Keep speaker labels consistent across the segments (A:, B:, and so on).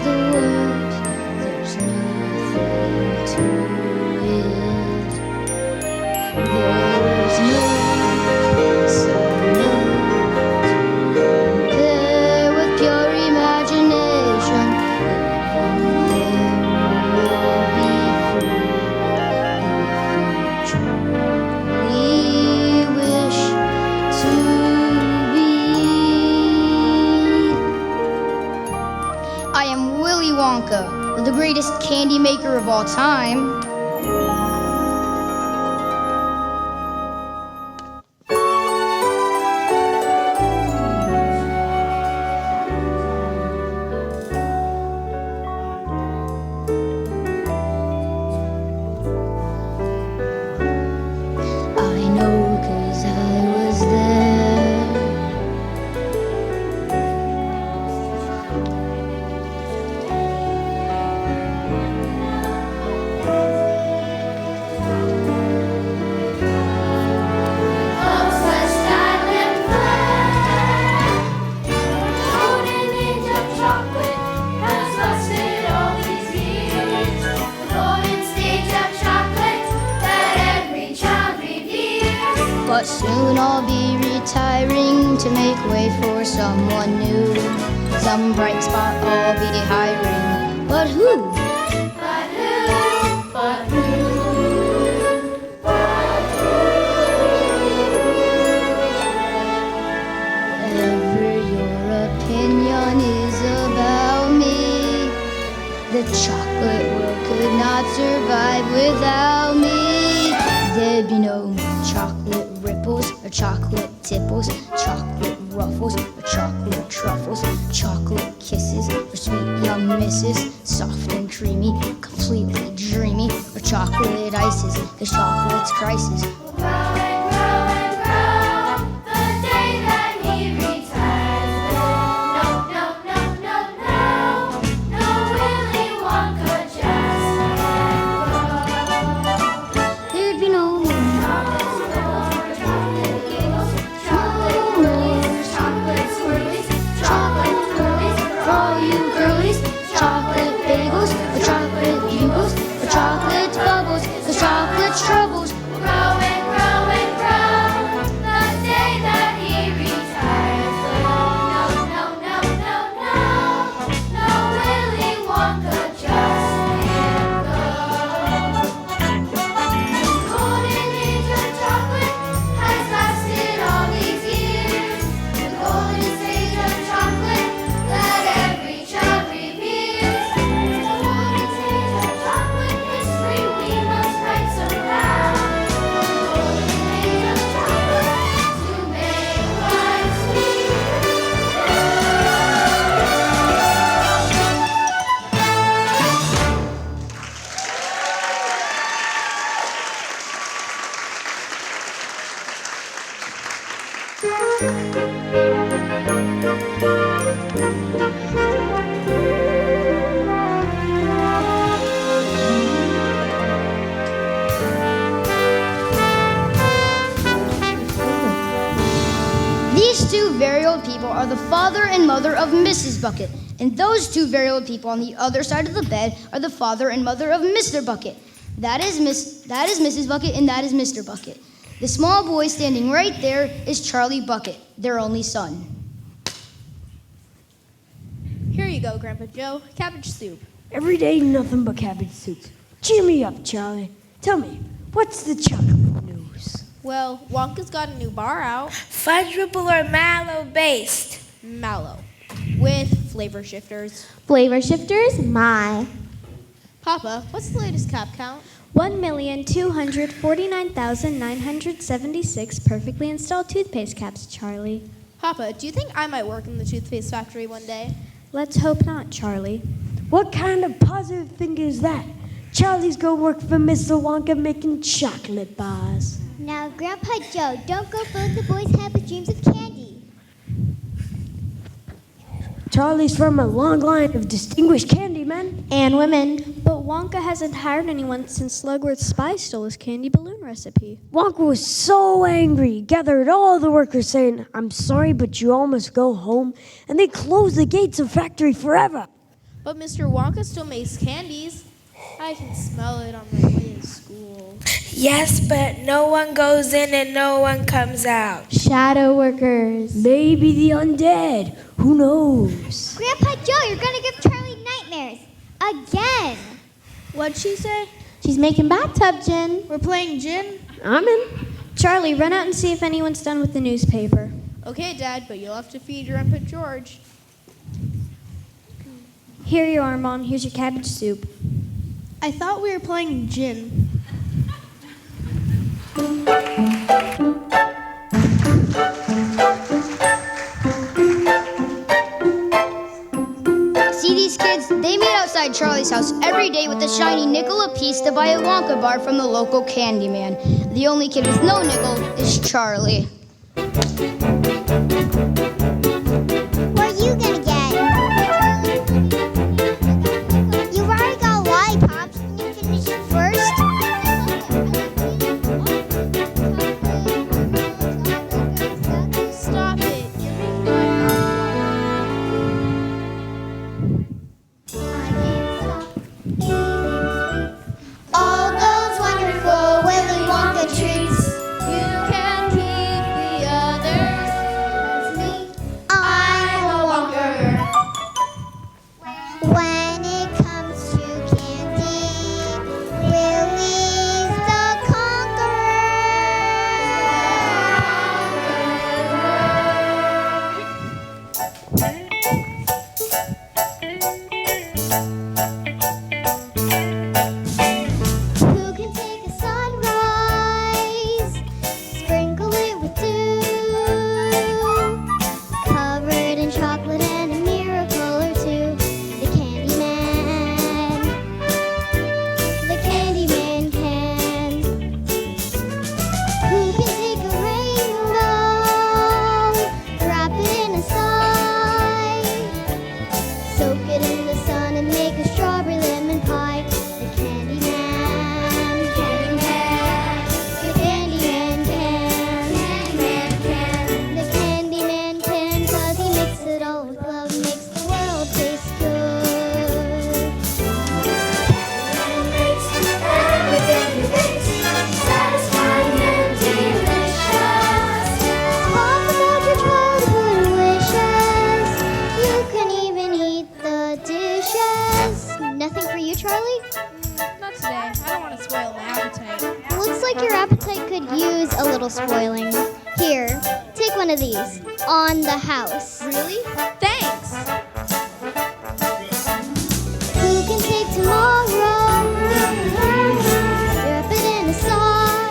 A: the world, there's nothing to it. There's no compare with pure imagination. There will be free if you truly wish to be. I am Willy Wonka, the greatest candy maker of all time. I know 'cause I was there. But soon I'll be retiring to make way for someone new. Some bright spot I'll be hiring. But who? But who? But who? Ever your opinion is about me. The chocolate world could not survive without me. There'd be no chocolate ripples or chocolate tipples, chocolate ruffles or chocolate truffles, chocolate kisses or sweet young misses, soft and creamy, completely dreamy, or chocolate ices, 'cause chocolate's crisis. Troubles will grow and grow and grow the day that he retires. No, no, no, no, no, no, Willy Wonka just can't go. Golden age of chocolate has lasted all these years. The golden stage of chocolate that every child reveres. The golden stage of chocolate history we must write some. These two very old people are the father and mother of Mrs. Bucket, and those two very old people on the other side of the bed are the father and mother of Mr. Bucket. That is Mrs. Bucket, and that is Mr. Bucket. The small boy standing right there is Charlie Bucket, their only son.
B: Here you go, Grandpa Joe. Cabbage soup.
C: Every day, nothing but cabbage soup. Cheer me up, Charlie. Tell me, what's the chocolate news?
B: Well, Wonka's got a new bar out.
D: Fudge ripple or mallow based?
B: Mallow. With flavor shifters.
E: Flavor shifters, my.
B: Papa, what's the latest cap count?
E: 1,249,976 perfectly installed toothpaste caps, Charlie.
B: Papa, do you think I might work in the toothpaste factory one day?
E: Let's hope not, Charlie.
C: What kind of positive thing is that? Charlie's gonna work for Mr. Wonka making chocolate bars.
F: Now, Grandpa Joe, don't go filling the boys' head with dreams of candy.
C: Charlie's from a long line of distinguished candy men.
E: And women. But Wonka hasn't hired anyone since Slugworth's spy stole his candy balloon recipe.
C: Wonka was so angry, he gathered all the workers saying, "I'm sorry, but you all must go home," and they closed the gates of the factory forever.
B: But Mr. Wonka still makes candies. I can smell it on my way to school.
D: Yes, but no one goes in and no one comes out.
E: Shadow workers.
C: Maybe the undead. Who knows?
F: Grandpa Joe, you're gonna give Charlie nightmares. Again.
B: What'd she say?
E: She's making bathtub gin.
B: We're playing gin?
C: I'm in.
E: Charlie, run out and see if anyone's done with the newspaper.
B: Okay, Dad, but you'll have to feed your Grandpa George.
E: Here you are, Mom. Here's your cabbage soup.
B: I thought we were playing gin.
A: See these kids? They meet outside Charlie's house every day with a shiny nickel apiece to buy a Wonka bar from the local candy man. The only kid with no nickel is Charlie.
F: What are you gonna get? You've already got lollipops. Can you finish it first?
B: Stop it. You're making my
F: All those wonderful Willy Wonka treats.
B: You can keep the others.
F: I'm a Wonka. When it comes to candy, Willy's the Who can take a sunrise, sprinkle it with dew, covered in chocolate and a miracle or two? The candy man can. Who can take a rainbow, wrap it in a sigh, soak it in the sun and make a strawberry lemon pie? The candy man, the candy man can. The candy man can, 'cause he mixes it all with love, makes the world taste good. Satisfying and delicious. Talk about your childhood wishes. You can even eat the dishes. Nothing for you, Charlie?
B: Not today. I don't want to spoil my appetite.
F: Looks like your appetite could use a little spoiling. Here, take one of these. On the house.
B: Really? Thanks.
F: Who can take tomorrow? Wrap it in a sigh.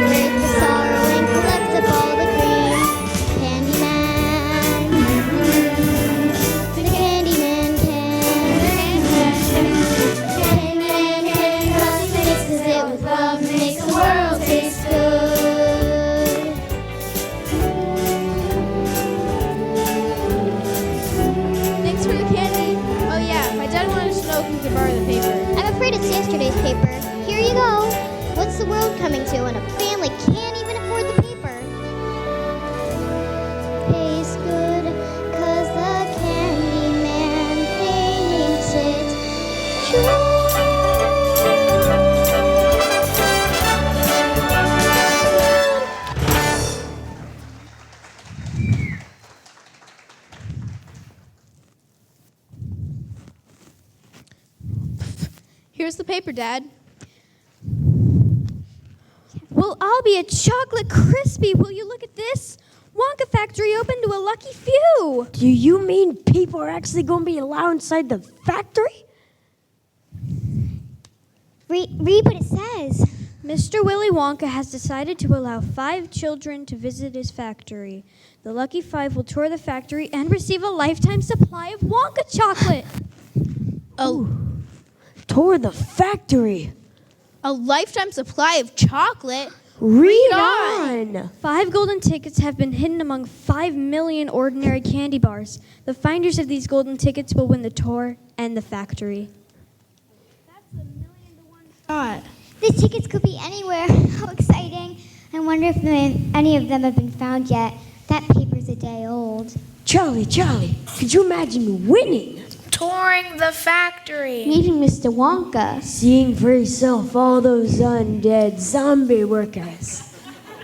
F: Break the sorrow and collect up all the cream. Candy man. The candy man can. Candy man can, 'cause he mixes it with love, makes the world taste good.
B: Thanks for the candy. Oh yeah, my dad wanted to know if we could borrow the paper.
F: I'm afraid it's yesterday's paper. Here you go. What's the world coming to when a family can't even afford the paper? Tastes good, 'cause the candy man thinks it's true.
B: Here's the paper, Dad.
E: Well, I'll be a chocolate crispy. Will you look at this? Wonka factory open to a lucky few.
C: Do you mean people are actually going to be allowed inside the factory?
F: Read what it says.
E: Mr. Willy Wonka has decided to allow 5 children to visit his factory. The lucky 5 will tour the factory and receive a lifetime supply of Wonka chocolate.
C: Tour the factory.
B: A lifetime supply of chocolate?
C: Read on.
E: 5 golden tickets have been hidden among 5 million ordinary candy bars. The finders of these golden tickets will win the tour and the factory.
F: These tickets could be anywhere. How exciting. I wonder if any of them have been found yet. That paper's a day old.
C: Charlie, could you imagine winning?
D: Touring the factory.
F: Meeting Mr. Wonka.
C: Seeing for yourself all those undead zombie workers.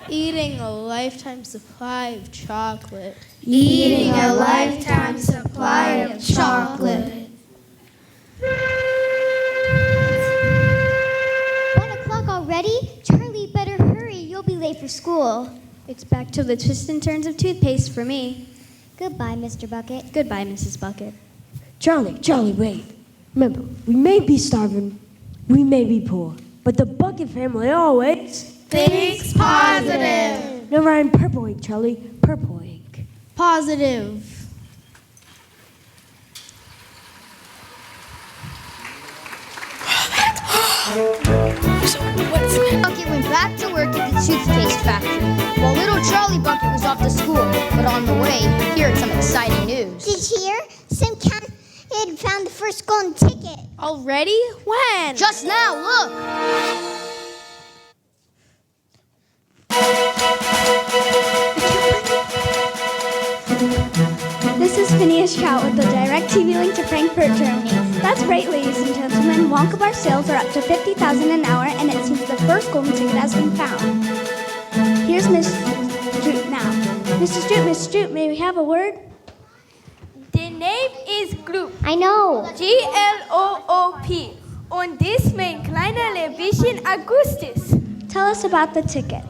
B: Eating a lifetime supply of chocolate.
A: Eating a lifetime supply of chocolate.
F: 1 o'clock already? Charlie, better hurry. You'll be late for school.
E: It's back to the twists and turns of toothpaste for me.
F: Goodbye, Mr. Bucket.
E: Goodbye, Mrs. Bucket.
C: Charlie, wait. Remember, we may be starving, we may be poor, but the Bucket family always
B: Thinks positive.
C: Now write in purple ink, Charlie. Purple ink.
B: Positive.
A: Bucket went back to work at the toothpaste factory, while little Charlie Bucket was off to school. But on the way, he heard some exciting news.
F: Did you hear? Some cat had found the first golden ticket.
B: Already? When?
A: Just now, look!
E: This is Phineas Trout with the direct TV link to Frankfurt, Germany. That's right, ladies and gentlemen. Wonka bar sales are up to 50,000 an hour, and it seems the first golden ticket has been found. Here's Miss Stroop now. Mrs. Stroop, Miss Stroop, may we have a word?
G: Der name is Gloop.
F: I know.
G: Gloop. Und dies mein kleiner Levichen Augustus.
E: Tell us about the ticket.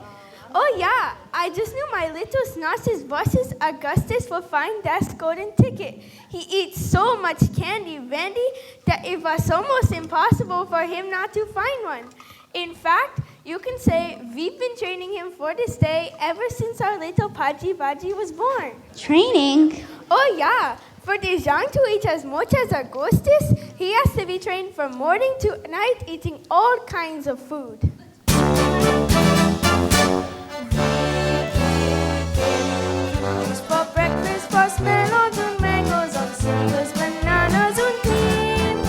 G: Oh yeah, I just knew my little snot's bosses Augustus will find that golden ticket. He eats so much candy, Randy, that it was almost impossible for him not to find one. In fact, you can say we've been training him for this day ever since our little Pudgy Budgy was born.
E: Training?
G: Oh yeah, for this young to eat as much as Augustus, he has to be trained from morning to night eating all kinds of food. For breakfast, was melons und mangoes und Snickers, bananas und cream.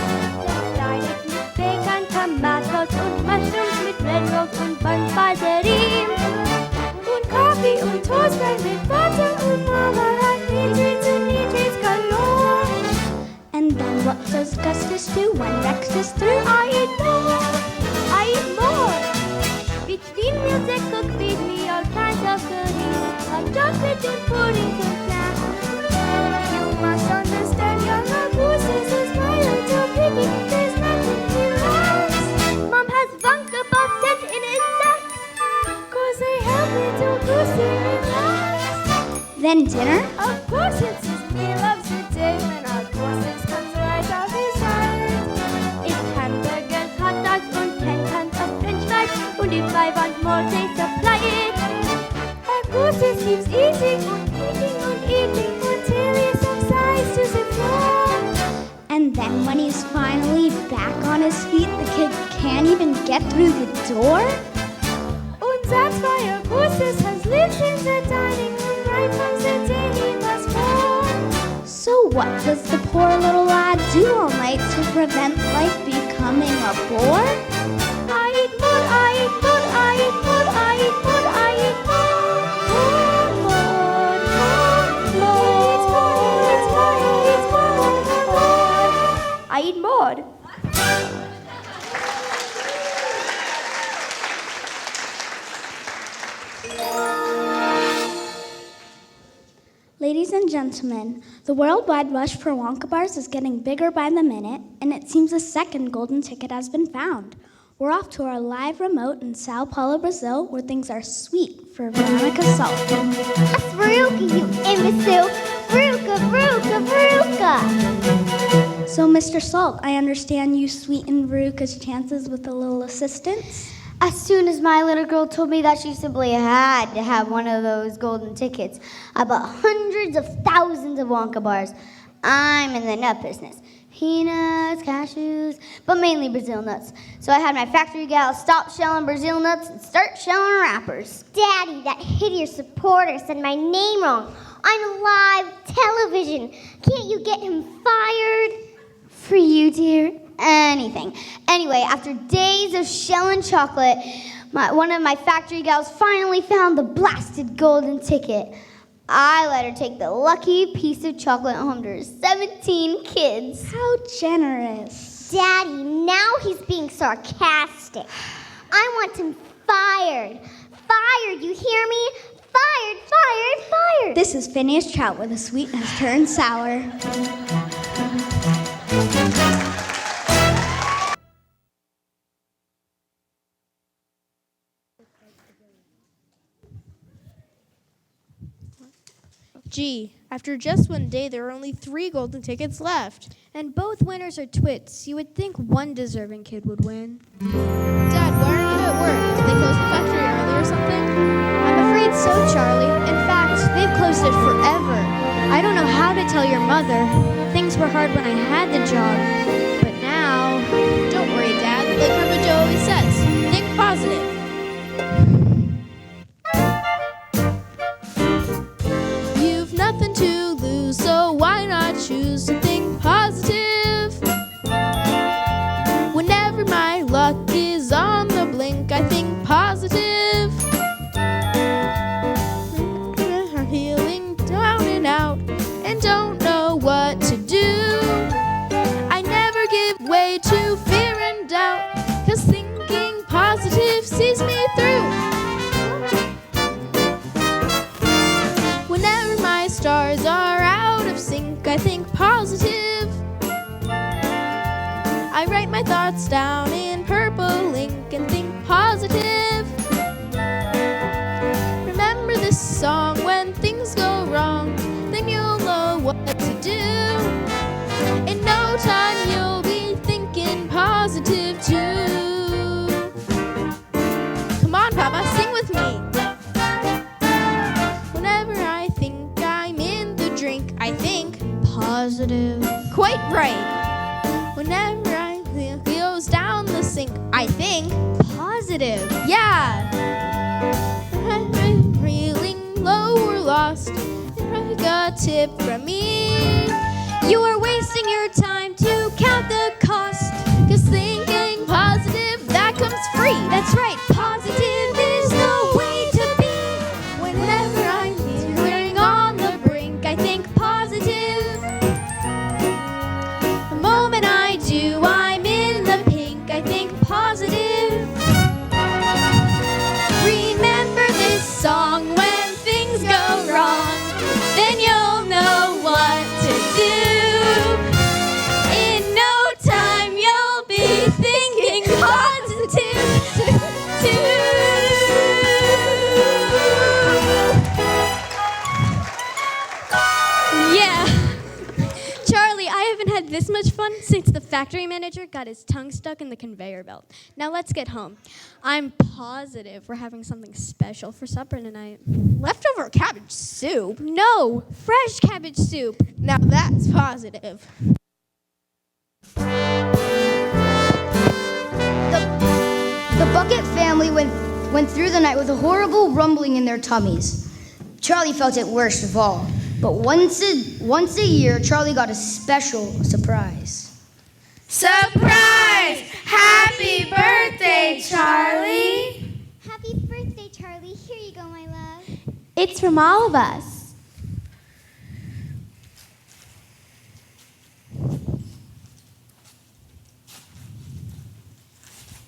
E: Salad mit Bacon, Tomatoes und Mushrooms mit Redrock und Bandbaserin.
G: Und Kaffee und Toastbrot mit Butter und Marmelade, Nitrates galore.
E: And then what does Gustus do when Rex is through? I eat more! I eat more! Between meals they cook, feed me all kinds of goodies. Hot chocolate and pudding to snack.
G: You must understand young Augustus is my little piggy. There's nothing he likes.
E: Mom has Wonka ball set in his sack.
G: 'Cause they help little Goosey relax.
E: Then dinner?
G: Of course it's his meal of the day when Augustus comes right off his head.
E: It's hamburgers, hot dogs und 10 tons of french fries. Und if I want more, they supply it.
G: Augustus keeps eating until he subsides to the floor.
E: And then when he's finally back on his feet, the kid can't even get through the door?
G: And that's why Augustus has lived in the dining room right from the day he was born.
E: So what does the poor little lad do all night to prevent life becoming a bore?
G: I eat more, I eat more, I eat more, I eat more, I eat more.
E: I eat more. Ladies and gentlemen, the worldwide rush for Wonka bars is getting bigger by the minute, and it seems a second golden ticket has been found. We're off to our live remote in Sao Paulo, Brazil, where things are sweet for Veronica Salt.
F: A Veruca, you imbecile. Veruca, Veruca, Veruca.
E: So, Mr. Salt, I understand you sweetened Veruca's chances with a little assistance?
A: As soon as my little girl told me that she simply had to have one of those golden tickets, I bought hundreds of thousands of Wonka bars. I'm in the nut business. Peanuts, cashews, but mainly Brazil nuts. So I had my factory gal stop shelling Brazil nuts and start shelling wrappers.
F: Daddy, that hideous reporter said my name wrong on live television. Can't you get him fired?
A: For you, dear, anything. Anyway, after days of shelling chocolate, one of my factory gals finally found the blasted golden ticket.
F: I let her take the lucky piece of chocolate home to her 17 kids.
E: How generous.
F: Daddy, now he's being sarcastic. I want him fired. Fired, you hear me? Fired, fired, fired.
E: This is Phineas Trout, where the sweet has turned sour.
B: Gee, after just one day, there are only 3 golden tickets left.
C: And both winners are twits. You would think one deserving kid would win.
B: Dad, why aren't you at work? Did they close the factory early or something?
C: I'm afraid so, Charlie. In fact, they've closed it forever. I don't know how to tell your mother. Things were hard when I had the job, but now...
B: Don't worry, Dad. Like Grandpa Joe always says, think positive. You've nothing to lose, so why not choose to think positive? Whenever my luck is on the blink, I think positive. Feeling down and out and don't know what to do. I never give way to fear and doubt, 'cause thinking positive sees me through. Whenever my stars are out of sync, I think positive. I write my thoughts down in purple ink and think positive. Remember this song, when things go wrong, then you'll know what to do. In no time you'll be thinking positive too. Come on, Papa, sing with me. Whenever I think I'm in the drink, I think positive. Quite right. Whenever I think it goes down the sink, I think positive. Yeah. I'm feeling low or lost, I got a tip from me.
C: You are wasting your time to count the cost.
B: 'Cause thinking positive, that comes free.
C: That's right, positive is the way to be.
B: Whenever I'm feeling on the brink, I think positive.
C: The moment I do, I'm in the pink. I think positive. Remember this song, when things go wrong, then you'll know what to do. In no time, you'll be thinking positive too. Yeah. Charlie, I haven't had this much fun since the factory manager got his tongue stuck in the conveyor belt. Now let's get home. I'm positive we're having something special for supper tonight.
B: Leftover cabbage soup?
C: No, fresh cabbage soup.
B: Now that's positive.
A: The Bucket family went through the night with a horrible rumbling in their tummies. Charlie felt it worst of all. But once a year, Charlie got a special surprise.
D: Surprise! Happy birthday, Charlie!
F: Happy birthday, Charlie. Here you go, my love.
E: It's from all of us.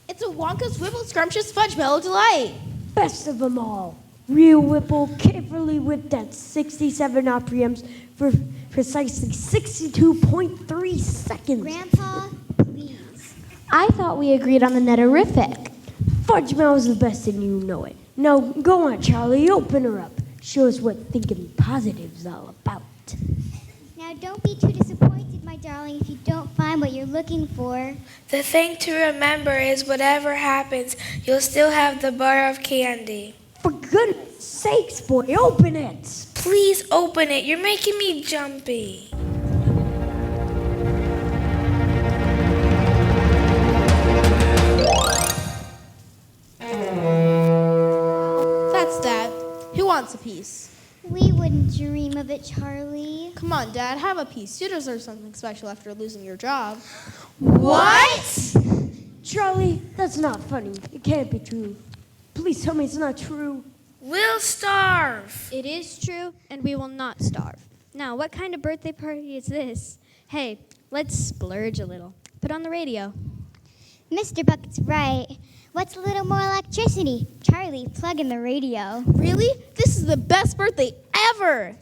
B: It's a Wonka's Whipple Scrumptious Fudge Mellow Delight.
C: Best of them all. Real Whipple, carefully whipped at 67 RPMs for precisely 62.3 seconds.
F: Grandpa, please.
E: I thought we agreed on the netterific.
C: Fudge Mel's the best and you know it. Now, go on, Charlie, open her up. Show us what thinking positive's all about.
F: Now don't be too disappointed, my darling, if you don't find what you're looking for.
D: The thing to remember is whatever happens, you'll still have the bar of candy.
C: For goodness sakes, boy, open it.
D: Please open it. You're making me jumpy.
B: That's that. Who wants a piece?
F: We wouldn't dream of it, Charlie.
B: Come on, Dad, have a piece. You deserve something special after losing your job.
C: What? Charlie, that's not funny. It can't be true. Please tell me it's not true.
D: We'll starve.
C: It is true, and we will not starve. Now, what kind of birthday party is this? Hey, let's splurge a little. Put on the radio.
F: Mr. Bucket's right. What's a little more electricity? Charlie, plug in the radio.
B: Really? This is the best birthday ever.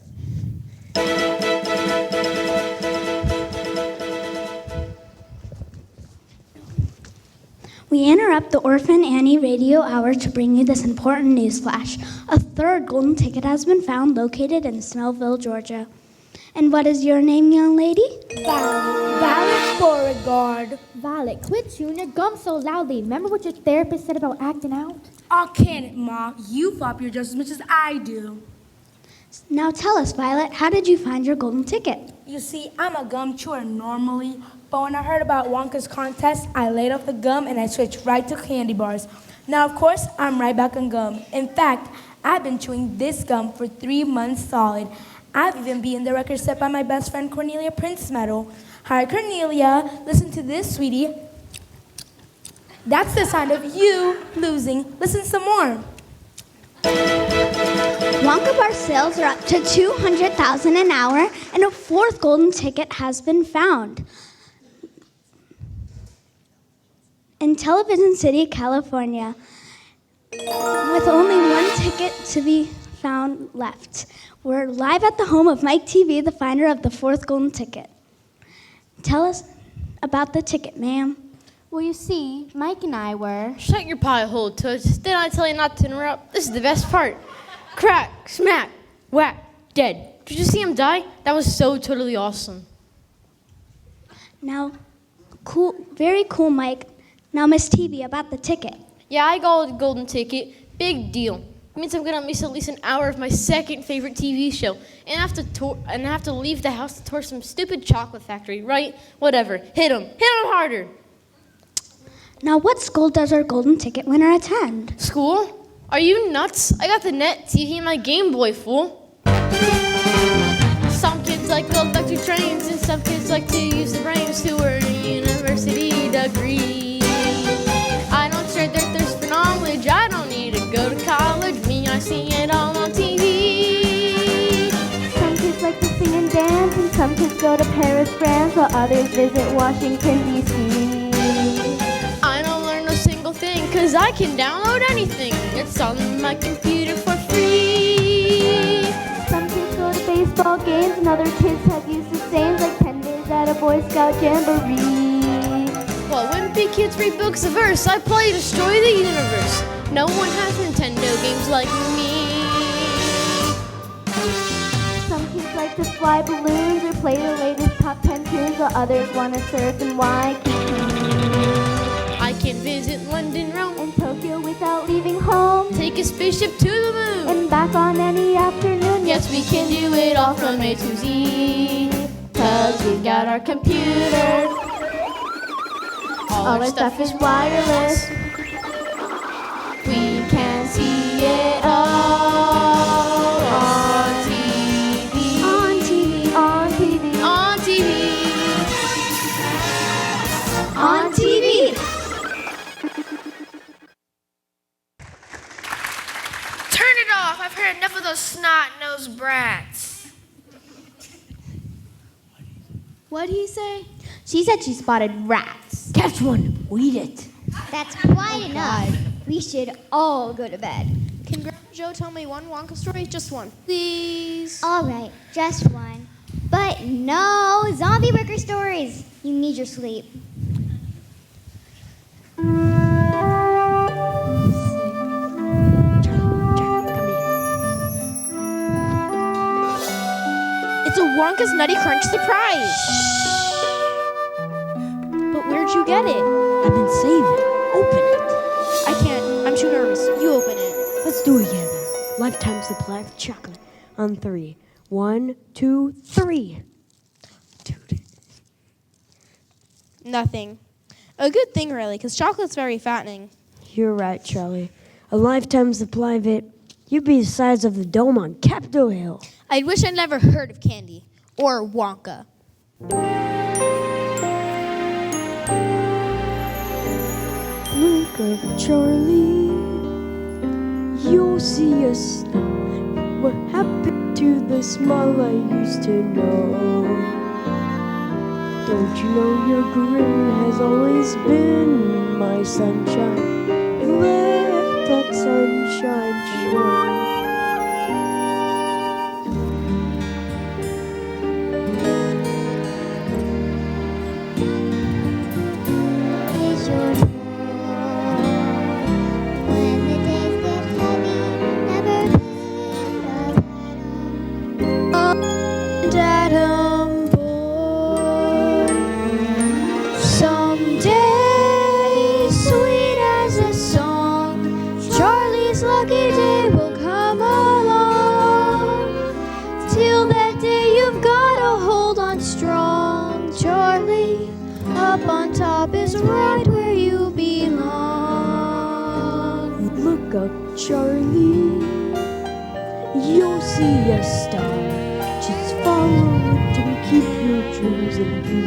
E: We interrupt the Orphan Annie radio hour to bring you this important news flash. A third golden ticket has been found located in Snellville, Georgia. And what is your name, young lady?
G: Violet Beauregard.
H: Violet, quit chewing your gum so loudly. Remember what your therapist said about acting out?
I: Oh, can it, Ma? You flop your just as much as I do.
E: Now tell us, Violet, how did you find your golden ticket?
I: You see, I'm a gum chewer normally, but when I heard about Wonka's contest, I laid off the gum and I switched right to candy bars. Now, of course, I'm right back on gum. In fact, I've been chewing this gum for 3 months solid. I've even beaten the record set by my best friend Cornelia Prince Medal. Hi, Cornelia. Listen to this, sweetie. That's the sound of you losing. Listen some more.
E: Wonka bar sales are up to $200,000 an hour, and a fourth golden ticket has been found. In Television City, California, with only one ticket to be found left. We're live at the home of Mike TV, the finder of the fourth golden ticket. Tell us about the ticket, ma'am.
H: Well, you see, Mike and I were...
J: Shut your pie hole, Toots. Didn't I tell you not to interrupt? This is the best part. Crack, smack, whack, dead. Did you see him die? That was so totally awesome.
E: Now, cool, very cool, Mike. Now, Miss TV, about the ticket.
J: Yeah, I got a golden ticket. Big deal. It means I'm gonna miss at least an hour of my second favorite TV show, and I have to leave the house to tour some stupid chocolate factory. Right? Whatever. Hit him harder.
E: Now, what school does our golden ticket winner attend?
J: School? Are you nuts? I got the net TV and my Game Boy, fool. Some kids like electric trains, and some kids like to use the brains to earn a university degree. I don't share their thirst for knowledge. I don't need to go to college. Me, I see it all on TV.
H: Some kids like to sing and dance, and some kids go to Paris, France, while others visit Washington, D.C.
J: I don't learn a single thing, cause I can download anything. It's on my computer for free.
H: Some kids go to baseball games, and other kids have used the same, like 10 days at a Boy Scout jamboree.
J: While wimpy kids read books of verse, I play Destroy the Universe. No one has Nintendo games like me.
H: Some kids like to fly balloons or play the latest top 10 tunes, while others want to surf in Waikiki.
J: I can visit London, Rome,
H: And Tokyo without leaving home,
J: take a spaceship to the moon.
H: and back on any afternoon.
J: Yes, we can do it all from A to Z, cause we've got our computer.
H: All our stuff is wireless.
J: We can see it all on TV.
E: On TV.
H: On TV.
J: On TV.
E: On TV.
D: Turn it off. I've heard enough of those snot-nosed brats.
B: What'd he say?
H: She said she spotted rats.
I: Catch one, eat it.
F: That's quite enough. We should all go to bed.
B: Can Grandma Joe tell me one Wonka story? Just one. Please.
F: All right, just one. But no zombie worker stories. You need your sleep.
B: It's a Wonka's Nutty Crunch surprise. But where'd you get it?
K: I've been saving. Open it.
B: I can't. I'm too nervous. You open it.
K: Let's do it together. Lifetime supply of chocolate. On 3. 1, 2, 3. Dude.
B: Nothing. A good thing, really, because chocolate's very fattening.
K: You're right, Charlie. A lifetime supply of it. You'd be the size of the dome on Capitol Hill.
B: I wish I'd never heard of candy or Wonka.
K: Look up, Charlie. You'll see a star. What happened to the smile I used to know? Don't you know your grin has always been my sunshine? Let that sunshine shine.
F: Is your home when the days get heavy? Never think of
B: And Adam boy, someday, sweet as a song, Charlie's lucky day will come along. Till that day, you've gotta hold on strong, Charlie. Up on top is right where you belong.
K: Look up, Charlie. You'll see a star. Just follow it and keep your dreams in view.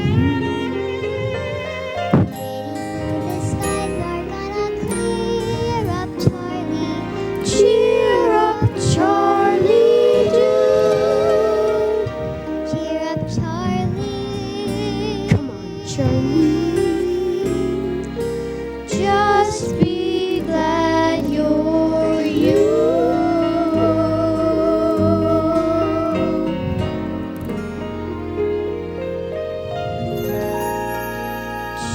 F: the skies are gonna clear up, Charlie.
B: Cheer up, Charlie, do.
F: Cheer up, Charlie.
K: Come on, Charlie.
B: Just be glad you're you.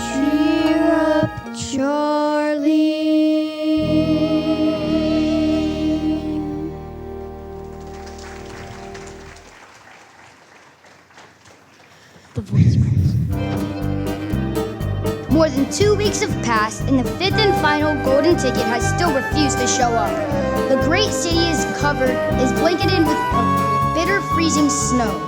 B: Cheer up, Charlie.
K: The voice cracks.
A: More than 2 weeks have passed, and the fifth and final golden ticket has still refused to show up. The great city is blanketed with bitter freezing snow.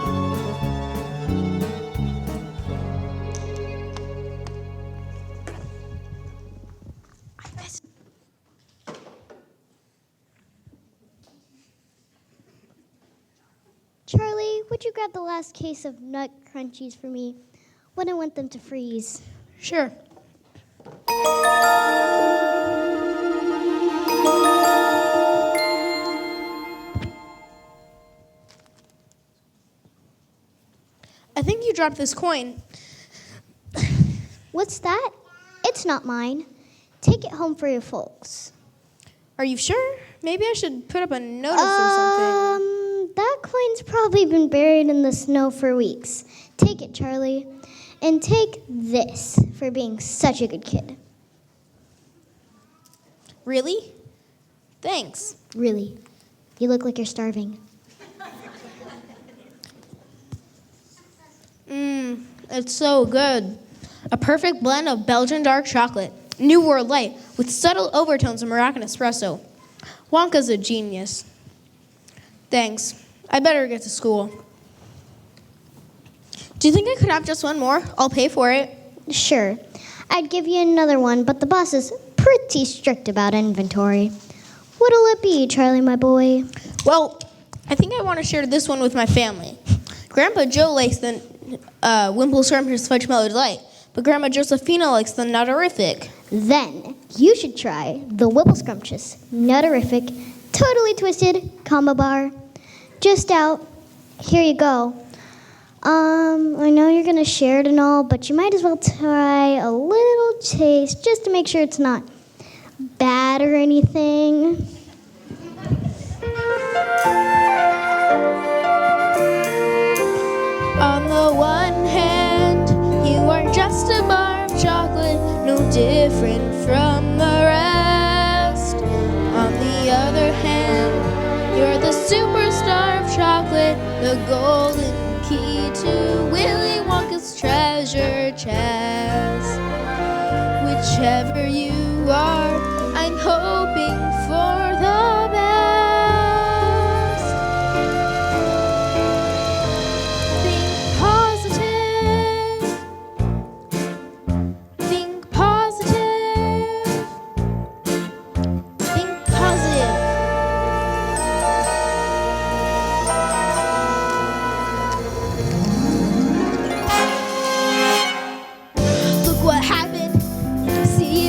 F: Charlie, would you grab the last case of nut crunchies for me? Wouldn't want them to freeze.
B: Sure. I think you dropped this coin.
F: What's that? It's not mine. Take it home for your folks.
B: Are you sure? Maybe I should put up a notice or something.
F: That coin's probably been buried in the snow for weeks. Take it, Charlie. And take this for being such a good kid.
B: Really? Thanks.
F: Really. You look like you're starving.
B: It's so good. A perfect blend of Belgian dark chocolate, New World light, with subtle overtones of Moroccan espresso. Wonka's a genius. Thanks. I better get to school. Do you think I could have just one more? I'll pay for it.
F: Sure. I'd give you another one, but the boss is pretty strict about inventory. What'll it be, Charlie, my boy?
B: Well, I think I want to share this one with my family. Grandpa Joe likes the Wimple Scrumptious Fudge Mellow Delight, but Grandma Josephina likes the Nutterific.
F: Then you should try the Whipple Scrumptious, Nutterific, Totally Twisted Combo Bar. Just out. Here you go. I know you're gonna share it and all, but you might as well try a little taste just to make sure it's not bad or anything.
B: On the one hand, you are just a bar of chocolate, no different from the rest. On the other hand, you're the superstar of chocolate, the golden key to Willy Wonka's treasure chest. Whichever you are, I'm hoping for the best. Think positive. Think positive. Think positive. Look what happened. See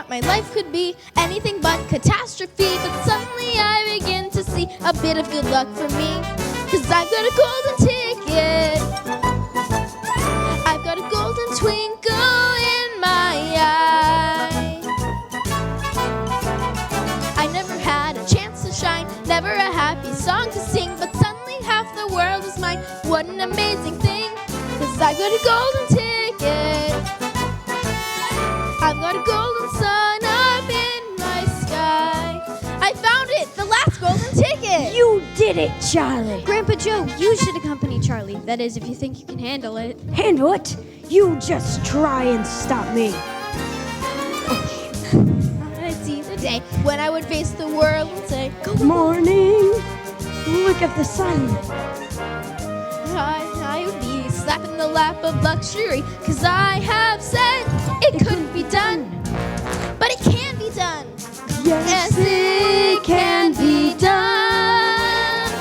B: thought my life could be anything but catastrophe. But suddenly I begin to see a bit of good luck for me. 'Cause I've got a golden ticket. I've got a golden twinkle in my eye. I never had a chance to shine, never a happy song to sing, but suddenly half the world is mine. What an amazing thing. 'Cause I've got a golden ticket. I've got a golden sun up in my sky. I found it, the last golden ticket.
K: You did it, Charlie.
C: Grandpa Joe, you should accompany Charlie. That is, if you think you can handle it.
K: Handle it? You just try and stop me.
B: I see the day when I would face the world and say,
K: Good morning. Look at the sun.
B: I would be slapping the lap of luxury. 'Cause I have said it couldn't be done, but it can be done. Yes, it can be done.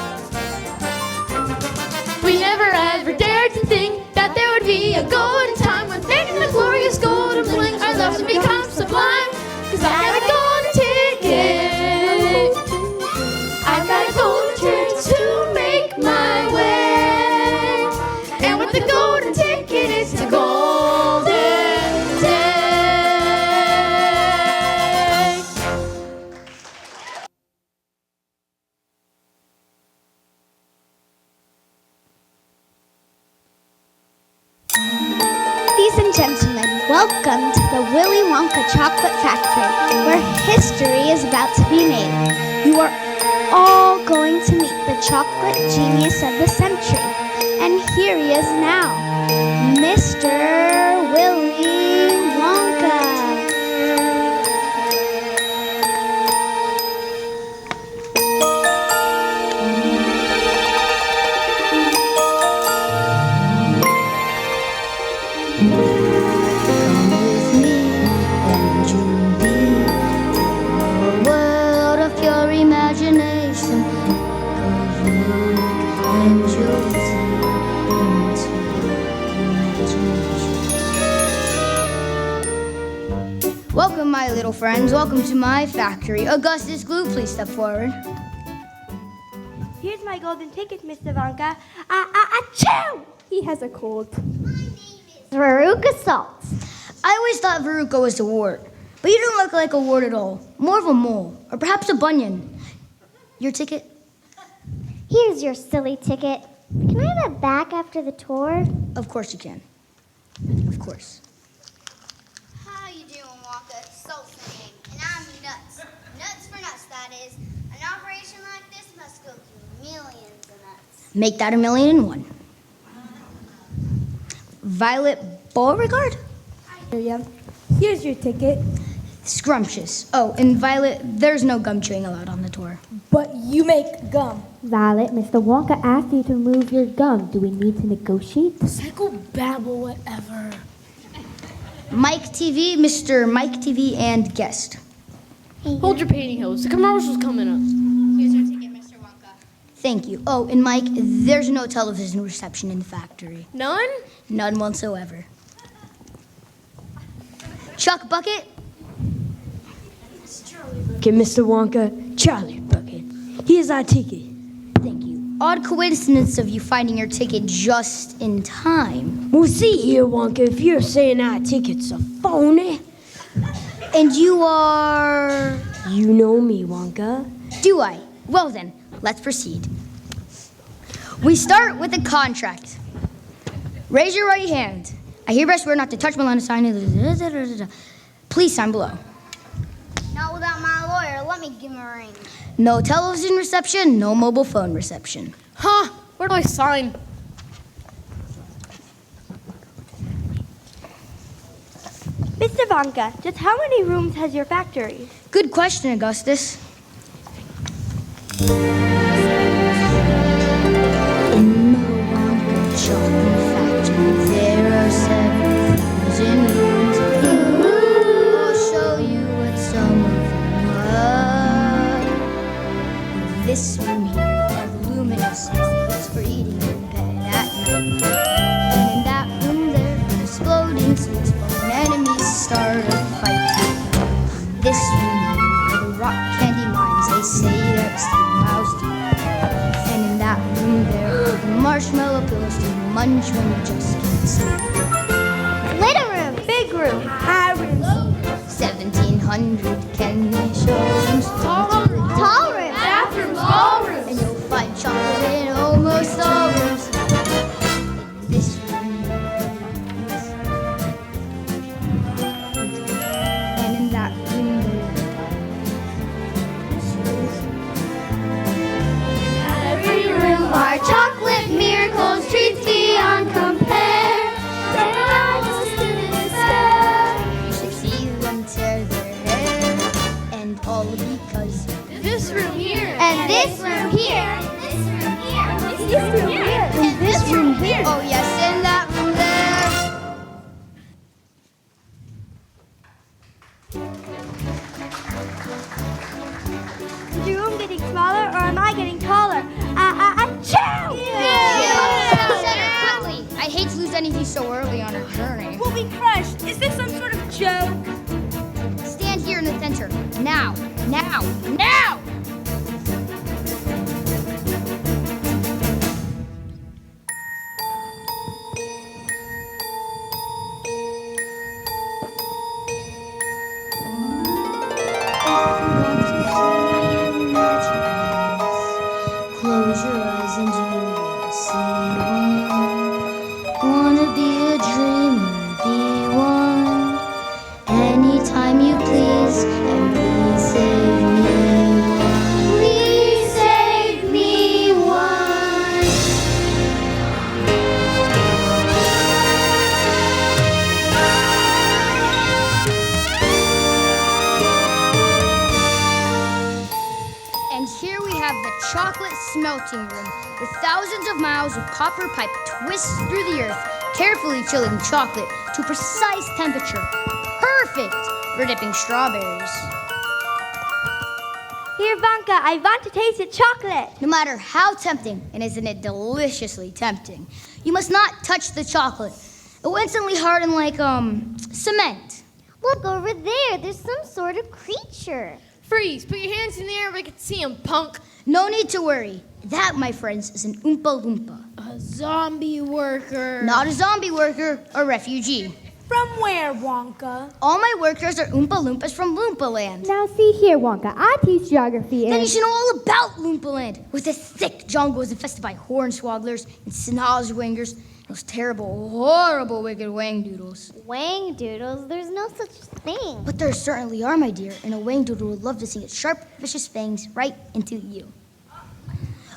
B: We never ever dared to think that there would be a golden time when thanking the glorious golden bling our loves would become sublime. 'Cause I've got a golden ticket. I've got a golden ticket to make my way. And with the golden ticket, it's the golden day.
E: Ladies and gentlemen, welcome to the Willy Wonka Chocolate Factory, where history is about to be made. You are all going to meet the chocolate genius of the century. And here he is now, Mr. Willy Wonka.
A: Come with me and you'll be in a world of pure imagination. Go look and you'll see into imagination. Welcome, my little friends. Welcome to my factory. Augustus Glue, please step forward.
H: Here's my golden ticket, Mr. Wonka. Achoo!
G: He has a cold.
F: Veruca Salt.
A: I always thought Veruca was a wart, but you don't look like a wart at all. More of a mole, or perhaps a bunion. Your ticket?
F: Here's your silly ticket. Can I have it back after the tour?
A: Of course you can. Of course.
L: How you doing, Wonka? Salt's my name, and I'm nuts. Nuts for nuts, that is. An operation like this must go through millions of nuts.
A: Make that 1,000,001. Violet Beauregard?
I: Here's your ticket.
A: Scrumptious. Oh, and Violet, there's no gum chewing allowed on the tour.
I: But you make gum.
H: Violet, Mr. Wonka asked you to move your gum. Do we need to negotiate?
I: Psychobabble, whatever.
A: Mike TV, Mr. Mike TV, and guest.
J: Hold your pantyhose. The commercial's coming up.
L: Here's your ticket, Mr. Wonka.
A: Thank you. Oh, and Mike, there's no television reception in the factory.
J: None?
A: None whatsoever. Chuck Bucket?
K: Okay, Mr. Wonka, Charlie Bucket. Here's our ticket.
A: Thank you. Odd coincidence of you finding your ticket just in time.
K: Well, see here, Wonka, if you're saying our ticket's a phony.
A: And you are...
K: You know me, Wonka.
A: Do I? Well then, let's proceed. We start with a contract. Raise your right hand. I hereby swear not to touch my line of sign. Please sign below.
L: Not without my lawyer. Let me give him a ring.
A: No television reception, no mobile phone reception.
J: Huh? Where do I sign?
H: Mr. Wonka, just how many rooms has your factory?
A: Good question, Augustus. In the Wonka chocolate factory, there are 7,000 rooms. I'll show you what some of them are. This room here are luminous lights for eating in bed at night. And in that room there are exploding sweets when enemies start a fight. munch when you just can't sleep.
F: Little room.
G: Big room. High room.
A: 1700 candy showrooms.
F: Tall room.
G: Bathroom. Ballroom.
A: And you'll find chocolate in almost all rooms. In this room. And in that room
F: Every room are chocolate miracles, treats beyond compare. Just in despair.
A: you should see them tear their hair. And all because
J: This room here.
F: And this room here. This room here.
G: This room here.
F: And this room here.
A: oh yes, in that room there.
E: Is your room getting smaller or am I getting taller? Achoo!
A: Quickly. I hate to lose anything so early on our journey.
G: We'll be crushed. Is this some sort of joke?
A: Stand here in the center. Now. Now. Now! Close your eyes and you will see one. Wanna be a dreamer, be one. Anytime you please, and please save me one. Please save me one. And here we have the chocolate smelting room, with thousands of miles of copper pipe twists through the earth, carefully chilling chocolate to precise temperature. Perfect for dipping strawberries.
E: Here, Wonka, I want to taste the chocolate.
A: No matter how tempting, and isn't it deliciously tempting, you must not touch the chocolate. It will instantly harden like, cement.
F: Look over there. There's some sort of creature.
J: Freeze. Put your hands in the air. We can see him, punk.
A: No need to worry. That, my friends, is an Oompa Loompa.
J: A zombie worker.
A: Not a zombie worker or refugee.
I: From where, Wonka?
A: All my workers are Oompa Loompas from Loompa Land.
H: Now see here, Wonka. I teach geography
A: Then
H: and...
A: you should know all about Loompa Land, with its thick jungles infested by hornswogglers and snozwingers, those terrible, horrible, wicked wangdoodles.
F: Wang doodles. There's no such thing.
A: But there certainly are, my dear, and a wangdoodle would love to sink its sharp, vicious fangs right into you.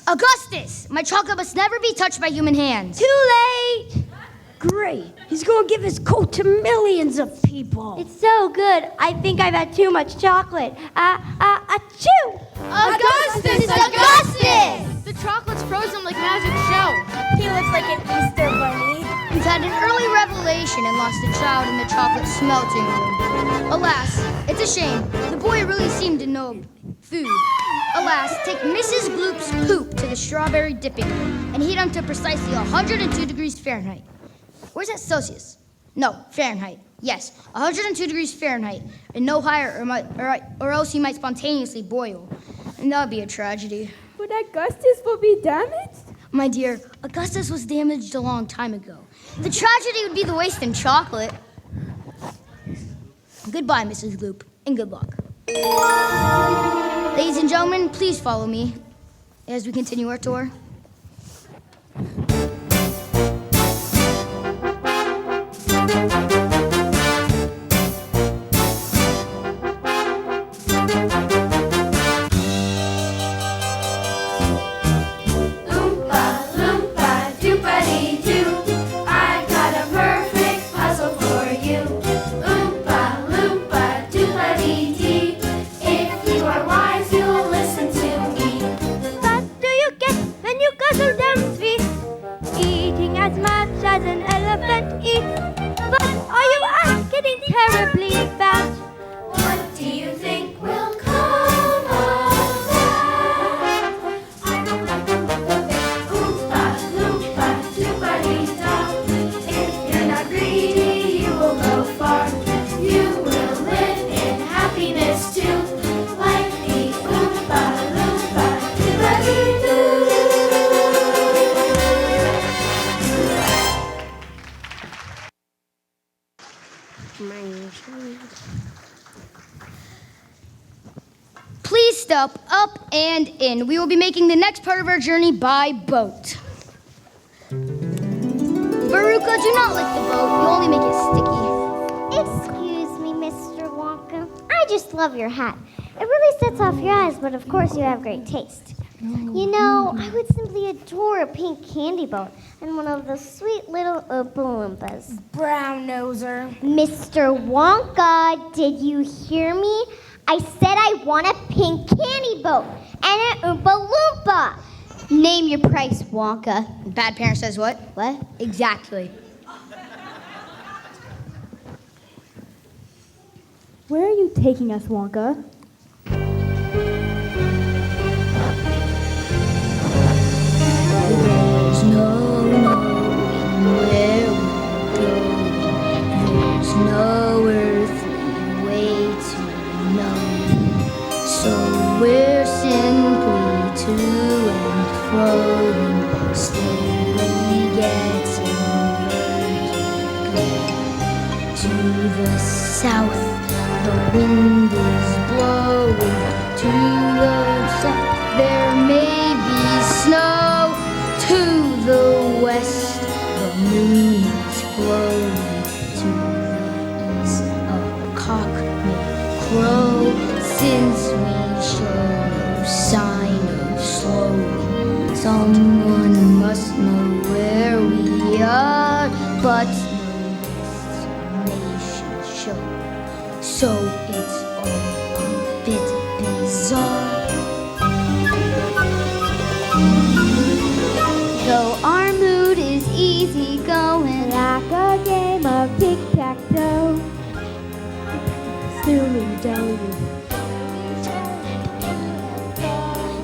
A: Augustus! My chocolate must never be touched by human hands.
K: Too late! Great. He's going to give his coat to millions of people.
E: It's so good. I think I've had too much chocolate. Achoo!
J: Augustus! Augustus! The chocolate's frozen like magic show.
G: He looks like an Easter bunny.
A: We've had an early revelation and lost a child in the chocolate smelting room. Alas, it's a shame. The boy really seemed to know food. Alas, take Mrs. Gloop's poop to the strawberry dipping room and heat them to precisely 102 degrees Fahrenheit. Where's that Celsius? No, Fahrenheit. Yes, 102 degrees Fahrenheit, and no higher, or else he might spontaneously boil. And that would be a tragedy.
G: But Augustus will be damaged?
A: My dear, Augustus was damaged a long time ago. The tragedy would be the waste in chocolate. Goodbye, Mrs. Gloop, and good luck. Ladies and gentlemen, please follow me as we continue our tour.
E: Terribly fat.
F: What do you think will come of that? I don't like the bit. Oompa, loompa, doompa-dee-da. If you're not greedy, you will go far. You will live in happiness too, like the Oompa, loompa, doompa-dee-doo.
A: Please step up and in. We will be making the next part of our journey by boat. Veruca, do not lick the boat. You only make it sticky.
F: Excuse me, Mr. Wonka. I just love your hat. It really sets off your eyes, but of course you have great taste. You know, I would simply adore a pink candy boat and one of those sweet little Oompa Loompas.
I: Brown noser.
F: Mr. Wonka, did you hear me? I said I want a pink candy boat and an Oompa Loompa.
L: Name your price, Wonka.
A: Bad parent says what?
L: What?
A: Exactly.
K: Where are you taking us, Wonka?
A: There's no knowing where we're going. There's no earthly way to know. So we're simply to and fro, slowly getting vertigo. To the south, the wind is blowing. To the south, there may be snow. To the west, the moon is glowing. To the east, a cock may crow. Since we show no sign of slowing, someone must know where we are, but no destination show. So it's all a bit bizarre.
L: Though our mood is easy going,
H: Like a game of tic-tac-toe.
K: Dilly-dally.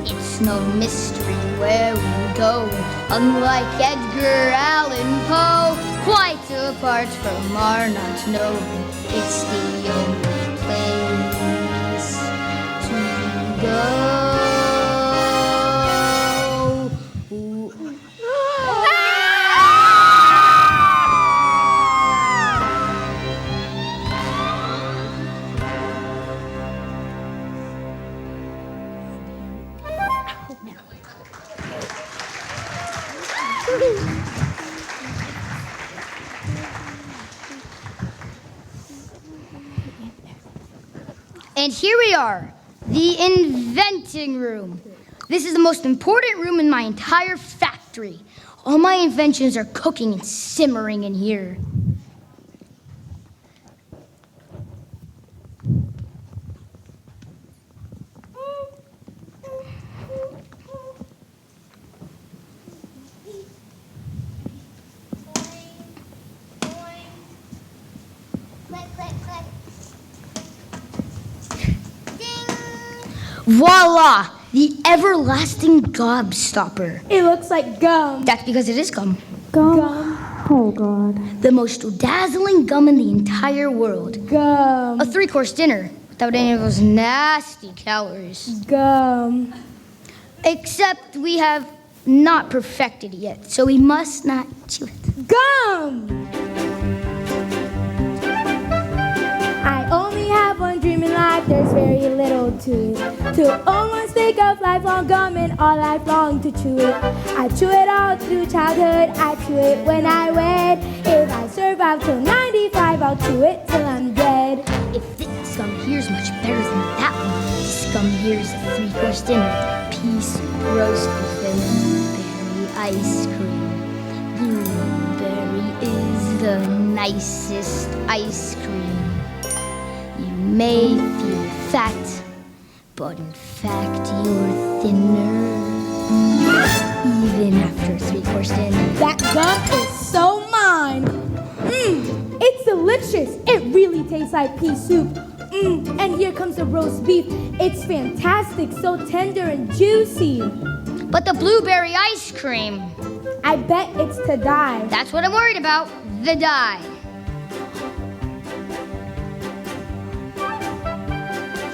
A: It's no mystery where we go. Unlike Edgar Allan Poe, quite apart from our not knowing, it's the only place to go. And here we are, the inventing room. This is the most important room in my entire factory. All my inventions are cooking and simmering in here. Voila! The everlasting gobstopper.
I: It looks like gum.
A: That's because it is gum.
K: Gum. Oh, God.
A: The most dazzling gum in the entire world.
I: Gum.
A: A 3-course dinner without any of those nasty calories.
I: Gum.
A: Except we have not perfected it yet, so we must not chew it.
I: Gum! I only have one dream in life, there's very little to it. To almost think of lifelong gum and all life long to chew it. I chew it all through childhood, I chew it when I wed. If I survive till 95, I'll chew it till I'm dead.
A: If this gum here's much better than that one, this gum here's a 3-course dinner. Peace, roast beef, and blueberry ice cream. Blueberry is the nicest ice cream. You may feel fat, but in fact you're thinner. Even after a 3-course dinner.
I: That gum is so mine. It's delicious. It really tastes like pea soup. And here comes the roast beef. It's fantastic, so tender and juicy.
A: But the blueberry ice cream.
I: I bet it's to die.
A: That's what I'm worried about, the dye.